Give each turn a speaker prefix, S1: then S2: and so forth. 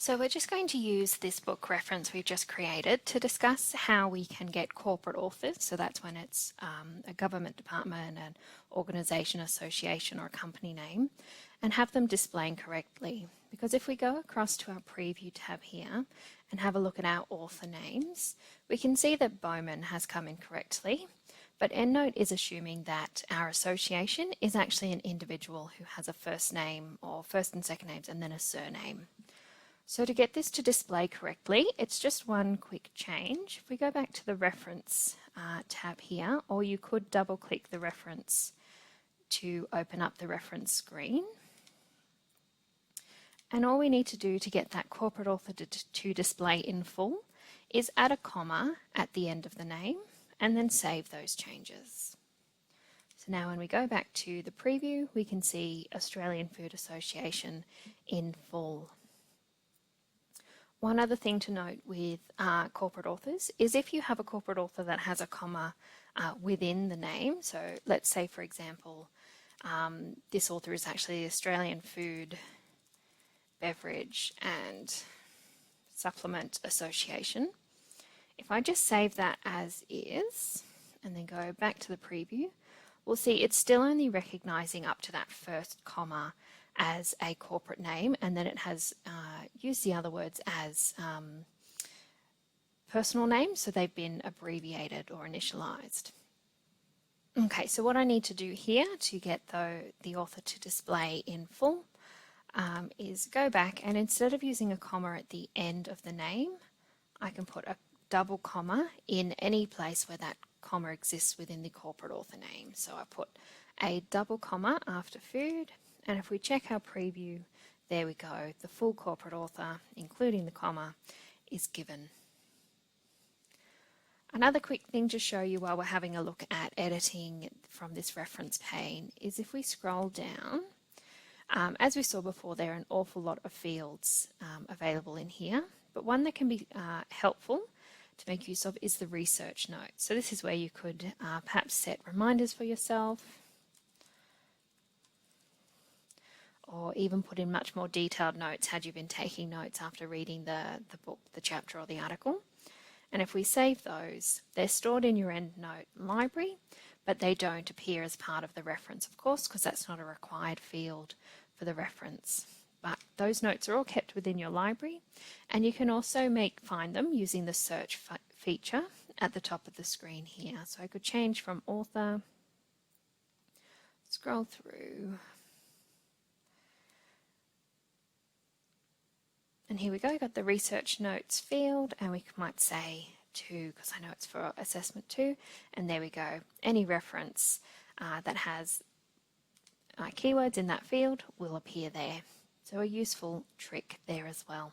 S1: So we're just going to use this book reference we've just created to discuss how we can get corporate authors. So that's when it's a government department, an organisation, association or a company name, and have them displaying correctly. Because if we go across to our preview tab here and have a look at our author names, we can see that Bowman has come in correctly. But EndNote is assuming that our association is actually an individual who has a first name or first and second names and then a surname. So to get this to display correctly, it's just one quick change. If we go back to the reference tab here, or you could double click the reference to open up the reference screen. And all we need to do to get that corporate author to display in full is add a comma at the end of the name and then save those changes. So now when we go back to the preview, we can see Australian Food Association in full. One other thing to note with corporate authors is if you have a corporate author that has a comma within the name, so let's say for example this author is actually the Australian Food, Beverage and Supplement Association. If I just save that as is and then go back to the preview, we'll see it's still only recognising up to that first comma as a corporate name, and then it has used the other words as personal names, so they've been abbreviated or initialized. Okay, so what I need to do here to get the author to display in full is go back, and instead of using a comma at the end of the name, I can put a double comma in any place where that comma exists within the corporate author name. So I put a double comma after food, and if we check our preview, there we go, the full corporate author, including the comma, is given. Another quick thing to show you while we're having a look at editing from this reference pane is if we scroll down, as we saw before, there are an awful lot of fields available in here, but one that can be helpful to make use of is the research note. So this is where you could perhaps set reminders for yourself, or even put in much more detailed notes had you been taking notes after reading the book, the chapter or the article. And if we save those, they're stored in your EndNote library, but they don't appear as part of the reference, of course, because that's not a required field for the reference. But those notes are all kept within your library, and you can also find them using the search feature at the top of the screen here. So I could change from author, scroll through, and here we go, got the research notes field, and we might say 2, because I know it's for assessment 2, and there we go. Any reference that has keywords in that field will appear there. So a useful trick there as well.